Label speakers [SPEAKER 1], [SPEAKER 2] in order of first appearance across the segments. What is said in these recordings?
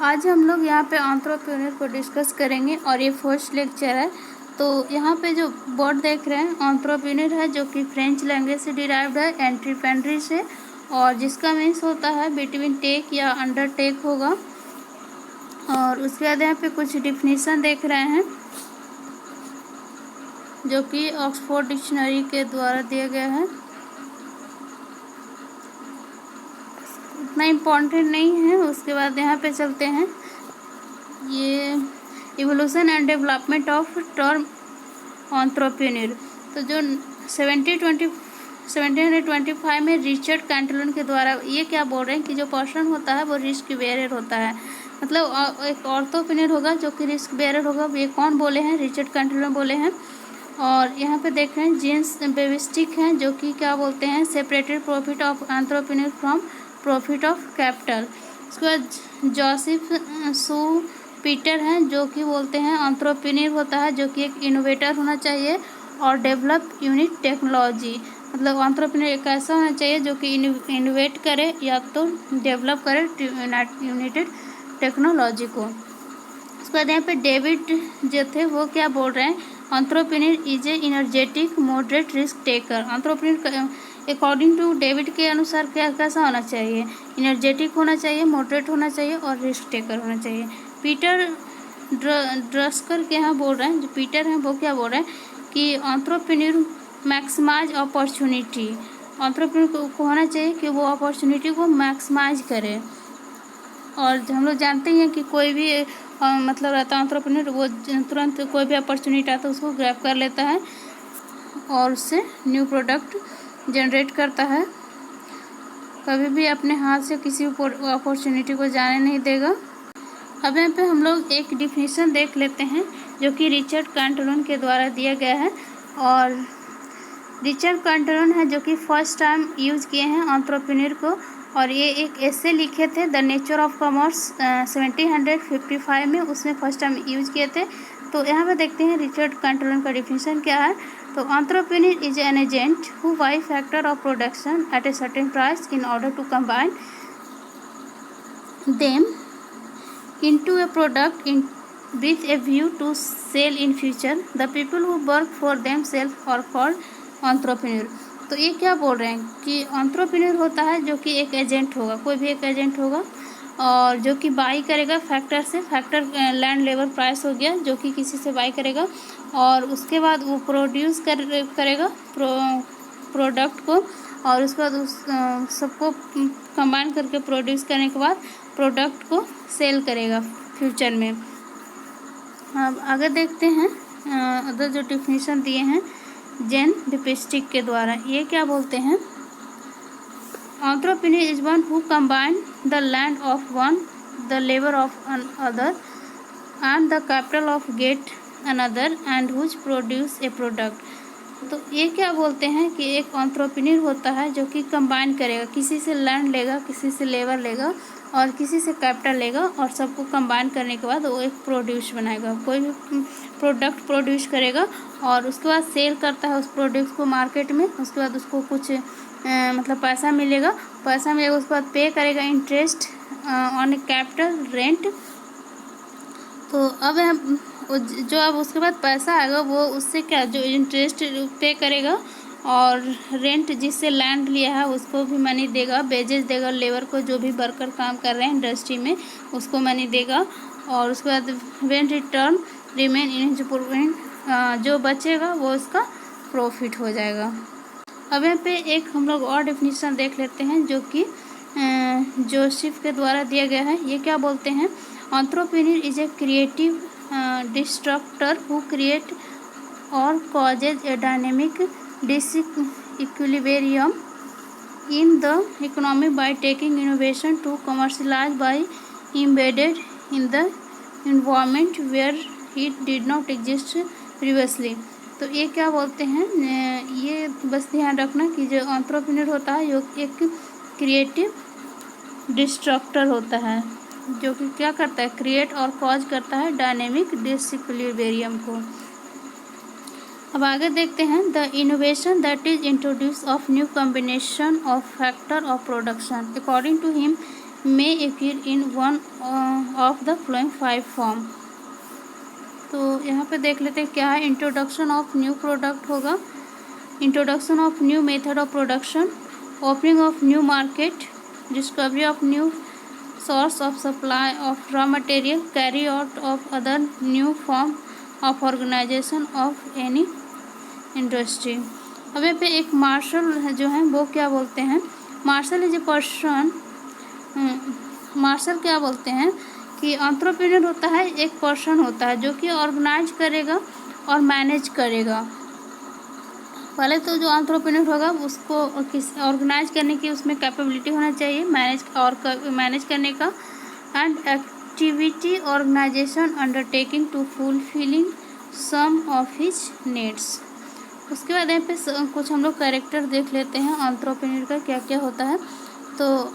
[SPEAKER 1] आज हम लोग यहाँ पे एंटरप्रेन्योर को डिस्कस करेंगे और ये फर्स्ट लेक्चर है। तो यहाँ पे जो वर्ड देख रहे हैं एंटरप्रेन्योर है, जो कि फ्रेंच लैंग्वेज से डिराइव्ड है, एंटरप्रेन्योर से, और जिसका मीन्स होता है बिटवीन टेक या अंडरटेक होगा। और उसके बाद यहाँ पे कुछ डिफिनीसन देख रहे हैं जो कि ऑक्सफोर्ड डिक्शनरी के द्वारा दिया गया है। इतना इम्पोर्टेंट नहीं है। उसके बाद यहाँ पे चलते हैं, ये evolution and development of term entrepreneur. तो जो 1725 में रिचर्ड कैंटलन के द्वारा ये क्या बोल रहे हैं कि जो पर्सन होता है वो रिस्क बेयरर होता है, मतलब एक एंटरप्रेन्योर होगा जो कि रिस्क बेयरर होगा। ये कौन बोले हैं? रिचर्ड कैंटलन बोले हैं। और यहाँ पे देख रहे हैं जेम्स बेबिस्टिक हैं जो कि क्या बोलते हैं, separated profit of entrepreneur from profit of capital. उसके बाद जोसेफ सू पीटर हैं जो कि बोलते हैं एंटरप्रेन्योर होता है जो कि एक इनोवेटर होना चाहिए और डेवलप यूनिक टेक्नोलॉजी, मतलब एंटरप्रेन्योर एक ऐसा होना चाहिए जो कि इनोवेट करे या तो डेवलप करे यूनिटेड टेक्नोलॉजी को। उसके बाद यहाँ पे डेविड जो थे वो क्या बोल रहे हैं, entrepreneur is a energetic moderate risk taker. Entrepreneur according to David के अनुसार क्या कैसा होना चाहिए, एनर्जेटिक होना चाहिए, मॉडरेट होना चाहिए और रिस्क टेकर होना चाहिए। पीटर ड्रस्कर के यहाँ बोल रहे हैं, जो पीटर हैं वो क्या बोल रहे हैं कि एंटरप्रेन्योर मैक्सिमाइज अपॉर्चुनिटी। एंटरप्रेन्योर को होना चाहिए कि वो अपॉर्चुनिटी को मैक्सिमाइज करे। और हम लोग जानते हैं कि कोई भी मतलब रहता है एंटरप्रेन्योर, वो तुरंत कोई भी अपॉर्चुनिटी आता है उसको ग्रैब कर लेता है और उससे न्यू प्रोडक्ट जनरेट करता है। कभी भी अपने हाथ से किसी अपॉर्चुनिटी को जाने नहीं देगा। अब यहाँ पे हम लोग एक डिफिनीशन देख लेते हैं जो कि रिचर्ड कैंटलन के द्वारा दिया गया है। और रिचर्ड कैंटलन है जो कि फर्स्ट टाइम यूज़ किए हैं एंटरप्रेन्योर को, और ये एक एसे लिखे थे द नेचर ऑफ कॉमर्स 1755 में, उसमें फर्स्ट टाइम यूज किए थे। तो यहाँ पे देखते हैं रिचर्ड कैंटलन का डिफिनीशन क्या है। तो entrepreneur is an agent who buy factor of production at a certain price in order to combine them into a product with a view to sell in future. The people who work for themselves are called entrepreneur। तो ये क्या बोल रहे हैं कि entrepreneur होता है जो कि एक एजेंट होगा, कोई भी एक एजेंट होगा, और जो कि बाई करेगा फैक्टर से, फैक्टर लैंड लेबर प्राइस हो गया, जो कि किसी से बाई करेगा और उसके बाद वो प्रोड्यूस करेगा प्रोडक्ट को, और उसके बाद उस सबको कंबाइन करके प्रोड्यूस करने के बाद प्रोडक्ट को सेल करेगा फ्यूचर में। अब आगे देखते हैं अदर जो डिफिनीशन दिए हैं जेन बेबिस्टिक के द्वारा। ये क्या बोलते हैं, entrepreneur is one who combine the land of one, the labour of other and the capital of yet another and whose produce a product. तो ये क्या बोलते हैं कि एक एंटरप्रेन्योर होता है जो कि कंबाइन करेगा, किसी से लैंड लेगा, किसी से लेबर लेगा और किसी से कैपिटल लेगा, और सबको कंबाइन करने के बाद वो एक प्रोड्यूस बनाएगा, कोई भी प्रोडक्ट प्रोड्यूस करेगा और उसके बाद सेल करता है उस प्रोडक्ट को मार्केट में। उसके बाद उसको कुछ मतलब पैसा मिलेगा, उसके बाद पे करेगा इंटरेस्ट ऑन कैपिटल रेंट। तो अब जो अब उसके बाद पैसा आएगा वो उससे क्या, जो इंटरेस्ट पे करेगा और रेंट जिससे लैंड लिया है उसको भी मनी देगा, वेजेस देगा लेबर को, जो भी वर्कर काम कर रहे हैं इंडस्ट्री में उसको मनी देगा। और उसके बाद when return remain in his profit, जो बचेगा वो उसका प्रॉफिट हो जाएगा। अब यहाँ पे एक हम लोग और डिफिनीशन देख लेते हैं जो कि जोसेफ के द्वारा दिया गया है। ये क्या बोलते हैं, entrepreneur is a creative destructor who create और causes a dynamic disequilibrium in the economy by taking innovation to commercialize by embedded in the environment where it did not exist previously। तो ये क्या बोलते हैं, ये बस ध्यान रखना कि जो एंटरप्रेन्योर होता है यो एक क्रिएटिव डिस्ट्रक्टर होता है जो कि क्या करता है, क्रिएट और कॉज करता है डायनेमिक डिसइक्विलिब्रियम को। अब आगे देखते हैं, the innovation that is introduce of new combination of factor of production. According to him may appear in one of the following 5 form. तो यहाँ पे देख लेते हैं क्या है। इंट्रोडक्शन ऑफ न्यू प्रोडक्ट होगा, introduction of new method of production, opening of new market, discovery of new source of supply of raw material, carry out of other new form of organization of any industry। अब यहाँ पे एक martial जो है वो क्या बोलते हैं, Marshall is a person, Marshall क्या बोलते हैं कि एंटरप्रेन्योर होता है एक पर्सन होता है जो कि ऑर्गेनाइज करेगा और मैनेज करेगा। पहले तो जो एंटरप्रेन्योर होगा उसको किस ऑर्गेनाइज करने की उसमें कैपेबिलिटी होना चाहिए, मैनेज करने का, and activity organization undertaking to fulfilling some of his needs. उसके बाद यहाँ पे कुछ हम लोग कैरेक्टर देख लेते हैं एंटरप्रेन्योर का क्या क्या होता है। तो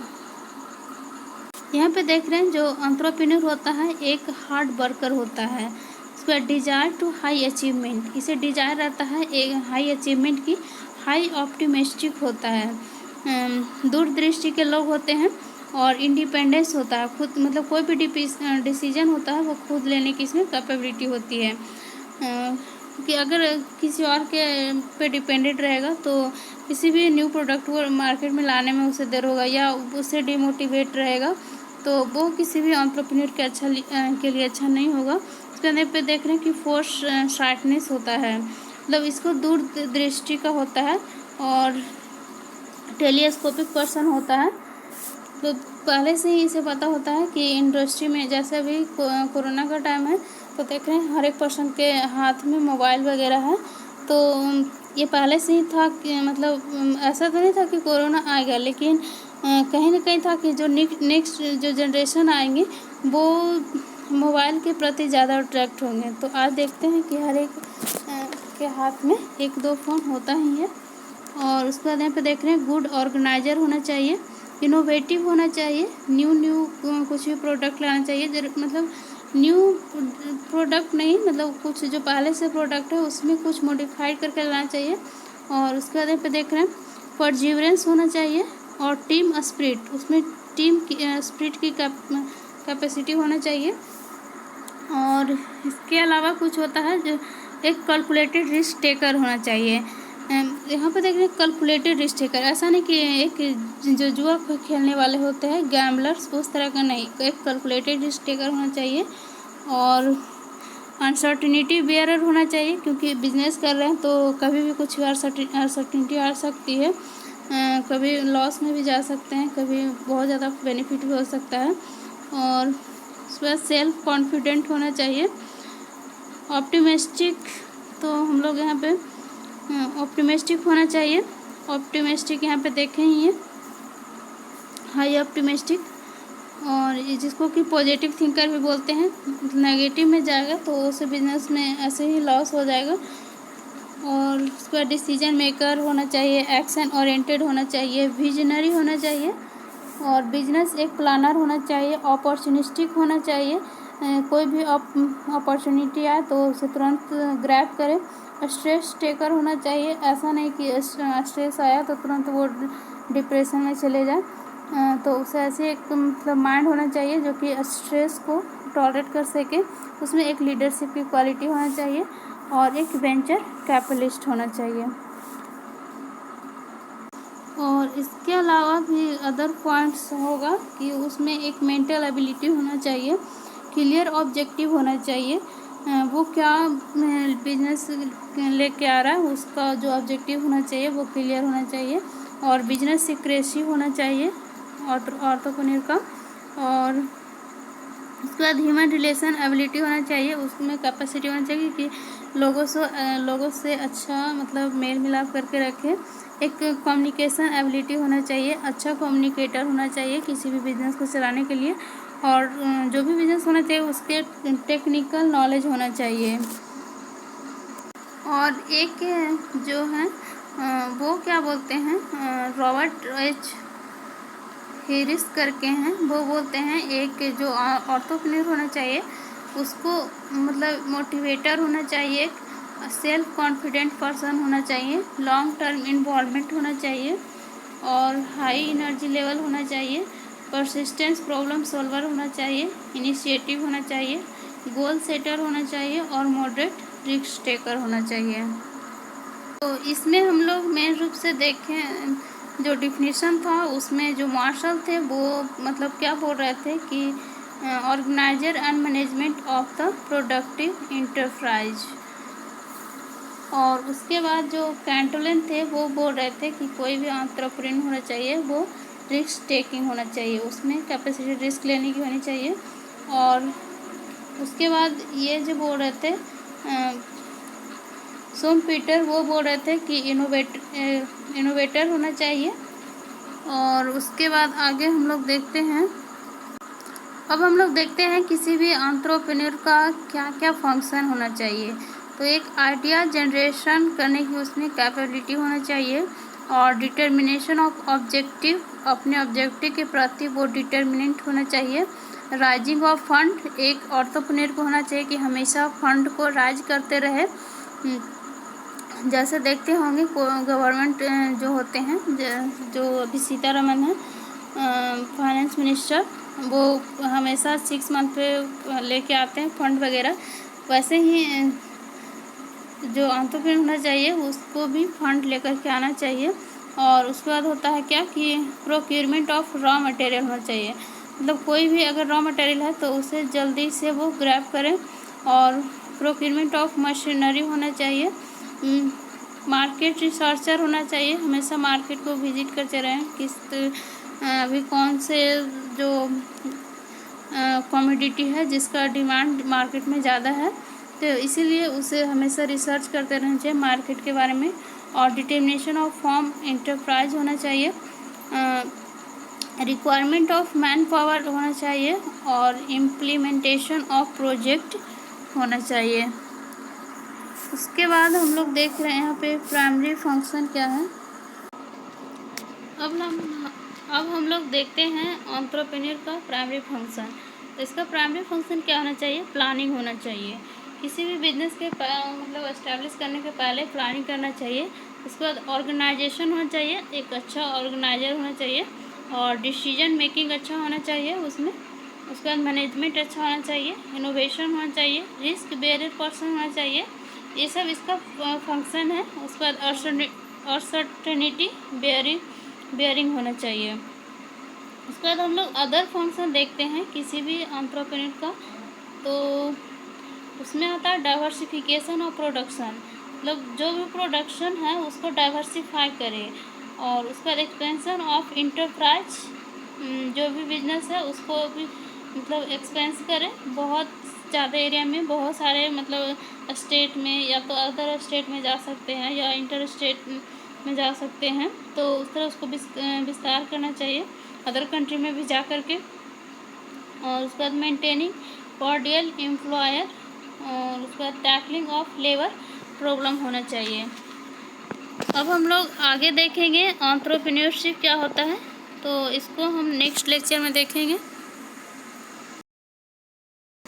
[SPEAKER 1] यहाँ पे देख रहे हैं जो एंटरप्रेन्योर होता है एक हार्ड वर्कर होता है, उसका डिजायर टू हाई अचीवमेंट, इसे डिजायर रहता है एक हाई अचीवमेंट की, हाई ऑप्टिमिस्टिक होता है, दूरदृष्टि के लोग होते हैं, और इंडिपेंडेंस होता है, खुद मतलब कोई भी डिसीजन होता है वो खुद लेने की इसमें कैपेबिलिटी होती है, कि अगर किसी और के पे डिपेंडेंट रहेगा तो किसी भी न्यू प्रोडक्ट को मार्केट में लाने में उसे देर होगा या उससे डिमोटिवेट रहेगा तो वो किसी भी एंटरप्रेन्योर के लिए अच्छा नहीं होगा। इसके अंदर पे देख रहे हैं कि फोर्स शार्पनेस होता है, मतलब इसको दूर दृष्टि का होता है, और टेलीस्कोपिक पर्सन होता है। तो पहले से ही इसे पता होता है कि इंडस्ट्री में जैसे अभी कोरोना का टाइम है तो देख रहे हैं हर एक पर्सन के हाथ में मोबाइल वगैरह है, तो ये पहले से ही था कि मतलब ऐसा तो नहीं था कि कोरोना आ गया, लेकिन कहीं ना कहीं था कि जो नेक्स्ट जो जनरेशन आएंगे वो मोबाइल के प्रति ज़्यादा अट्रैक्ट होंगे। तो आज देखते हैं कि हर एक के हाथ में एक दो फ़ोन होता ही है। और उसके बाद यहाँ पे देख रहे हैं गुड ऑर्गेनाइजर होना चाहिए, इनोवेटिव होना चाहिए, न्यू कुछ भी प्रोडक्ट लाना चाहिए, मतलब न्यू प्रोडक्ट नहीं, मतलब कुछ जो पहले से प्रोडक्ट है उसमें कुछ मॉडिफाइड करके लाना चाहिए। और उसके बाद यहाँ पे देख रहे हैं परजीवरेंस होना चाहिए, और टीम स्पिरिट, उसमें टीम की स्पिरिट की कैपेसिटी होना चाहिए। और इसके अलावा कुछ होता है जो एक कैलकुलेटेड रिस्क टेकर होना चाहिए। यहाँ पे देख रहे हैं कैलकुलेटेड रिस्क टेकर, ऐसा नहीं कि एक जो जुआ खेलने वाले होते हैं गैम्बलर्स उस तरह का नहीं, एक कैलकुलेटेड रिस्क टेकर होना चाहिए। और अनसर्टिनिटी बेयरर होना चाहिए, क्योंकि बिजनेस कर रहे हैं तो कभी भी कुछ अनसर्टिनिटी आ सकती है, कभी लॉस में भी जा सकते हैं, कभी बहुत ज़्यादा बेनिफिट भी हो सकता है। और उसके बाद सेल्फ कॉन्फिडेंट होना चाहिए, ऑप्टिमिस्टिक, तो हम लोग यहाँ पे ऑप्टिमिस्टिक होना चाहिए, ऑप्टिमिस्टिक यहाँ पे देखें ही है हाई ऑप्टिमिस्टिक, और जिसको कि पॉजिटिव थिंकर भी बोलते हैं, नेगेटिव में जाएगा तो उसे बिजनेस में ऐसे ही लॉस हो जाएगा। और उसका डिसीजन मेकर होना चाहिए, एक्शन ओरिएंटेड होना चाहिए, विजनरी होना चाहिए, और बिजनेस एक प्लानर होना चाहिए, अपॉर्चुनिस्टिक होना चाहिए, कोई भी अपॉर्चुनिटी आए तो उसे तुरंत ग्रैब करे, स्ट्रेस टेकर होना चाहिए, ऐसा नहीं कि स्ट्रेस आया तो तुरंत वो डिप्रेशन में चले जाए, तो उसे ऐसे एक मतलब माइंड होना चाहिए जो कि स्ट्रेस को टॉलरेट कर सके, उसमें एक लीडरशिप की क्वालिटी होना चाहिए, और एक वेंचर कैपिटलिस्ट होना चाहिए। और इसके अलावा भी अदर पॉइंट्स होगा कि उसमें एक मेंटल एबिलिटी होना चाहिए, क्लियर ऑब्जेक्टिव होना चाहिए, वो क्या बिजनेस लेके आ रहा है उसका जो ऑब्जेक्टिव होना चाहिए वो क्लियर होना चाहिए, और बिजनेस सीक्रेसी होना चाहिए एंटरप्रेन्योर का। और उसके बाद ह्यूमन रिलेशन एबिलिटी होना चाहिए, उसमें कैपेसिटी होना चाहिए कि लोगों से अच्छा मतलब मेल मिलाप करके रखे, एक कम्युनिकेशन एबिलिटी होना चाहिए, अच्छा कम्युनिकेटर होना चाहिए किसी भी बिजनेस को चलाने के लिए, और जो भी बिजनेस होना चाहिए उसके टेक्निकल नॉलेज होना चाहिए। और एक जो है वो क्या बोलते हैं, रॉबर्ट एच हेरिस करके हैं, वो बोलते हैं एक जो एंटरप्रेन्योर होना चाहिए उसको मतलब मोटिवेटर होना चाहिए, सेल्फ कॉन्फिडेंट पर्सन होना चाहिए, लॉन्ग टर्म इन्वॉल्वमेंट होना चाहिए, और हाई एनर्जी लेवल होना चाहिए, परसिस्टेंस प्रॉब्लम सॉल्वर होना चाहिए, इनिशिएटिव होना चाहिए, गोल सेटर होना चाहिए और मॉडरेट रिस्क टेकर होना चाहिए। तो इसमें हम लोग मेन रूप से देखें, जो डिफिनीशन था उसमें जो मार्शल थे वो मतलब क्या बोल रहे थे कि organiser and management of the productive enterprise. और उसके बाद जो कैंटोलन थे वो बोल रहे थे कि कोई भी एंटरप्रेन्योर होना चाहिए वो रिस्क टेकिंग होना चाहिए, उसमें कैपेसिटी रिस्क लेने की होनी चाहिए। और उसके बाद ये जो बोल रहे थे सोम पीटर, वो बोल रहे थे कि इनोवेटर होना चाहिए। और उसके बाद आगे हम लोग देखते हैं, अब हम लोग देखते हैं किसी भी एंटरप्रेन्योर का क्या क्या फंक्शन होना चाहिए। तो एक आइडिया जनरेशन करने की उसमें कैपेबिलिटी होना चाहिए और डिटर्मिनेशन ऑफ ऑब्जेक्टिव, अपने ऑब्जेक्टिव के प्रति वो डिटर्मिनेंट होना चाहिए। राइजिंग ऑफ फंड, एक एंटरप्रेन्योर को होना चाहिए कि हमेशा फंड को राइज करते रहे। जैसे देखते होंगे गवर्नमेंट जो होते हैं, जो अभी सीतारमन है फाइनेंस मिनिस्टर, वो हमेशा 6 मंथ पे लेके आते हैं फंड वगैरह, वैसे ही जो एंटरप्रेन्योर होना चाहिए उसको भी फंड लेकर के आना चाहिए। और उसके बाद होता है क्या कि प्रोक्योरमेंट ऑफ रॉ मटेरियल होना चाहिए, मतलब कोई भी अगर रॉ मटेरियल है तो उसे जल्दी से वो ग्रैब करें। और प्रोक्योरमेंट ऑफ मशीनरी होना चाहिए। मार्केट रिसर्चर होना चाहिए, हमेशा मार्केट को विजिट करते रहें, अभी कौन से जो कमोडिटी है जिसका डिमांड मार्केट में ज़्यादा है, तो इसीलिए उसे हमेशा रिसर्च करते रहना चाहिए मार्केट के बारे में। और डिटर्मिनेशन ऑफ फॉर्म इंटरप्राइज होना चाहिए, रिक्वायरमेंट ऑफ मैन पावर होना चाहिए और इम्प्लीमेंटेशन ऑफ प्रोजेक्ट होना चाहिए। उसके बाद हम लोग देख रहे हैं यहाँ पे प्राइमरी फंक्शन क्या है। अब हम लोग देखते हैं एंटरप्रेन्योर का प्राइमरी फंक्शन। तो इसका प्राइमरी फंक्शन क्या होना चाहिए, प्लानिंग होना चाहिए। किसी भी बिजनेस के मतलब एस्टेब्लिश करने के पहले प्लानिंग करना चाहिए। उसके बाद ऑर्गेनाइजेशन होना चाहिए, एक अच्छा ऑर्गेनाइजर होना चाहिए और डिसीजन मेकिंग अच्छा होना चाहिए उसमें। उसके बाद मैनेजमेंट अच्छा होना चाहिए, इनोवेशन होना चाहिए, रिस्क बेयर पर्सन होना चाहिए, ये सब इसका फंक्शन है। उसके बाद अनसर्टेनिटी बेयरिंग होना चाहिए। उसके बाद हम लोग अदर फंक्शन देखते हैं किसी भी एंटरप्रेन्योर का। तो उसमें आता है डाइवर्सिफिकेशन ऑफ प्रोडक्शन, मतलब जो भी प्रोडक्शन है उसको डाइवर्सिफाई करें। और उसका एक्सपेंशन ऑफ इंटरप्राइज, जो भी बिजनेस है उसको भी मतलब एक्सपेंस करें बहुत ज़्यादा एरिया में, बहुत सारे मतलब स्टेट में या तो अदर स्टेट में जा सकते हैं या इंटर स्टेट में जा सकते हैं, तो उस तरह उसको विस्तार करना चाहिए अदर कंट्री में भी जा कर के। और उसके बाद मेंटेनिंग कॉर्डियल एम्प्लॉयर, और उसके बाद टैकलिंग ऑफ लेबर प्रॉब्लम होना चाहिए। अब हम लोग आगे देखेंगे एंटरप्रेन्योरशिप क्या होता है, तो इसको हम नेक्स्ट लेक्चर में देखेंगे।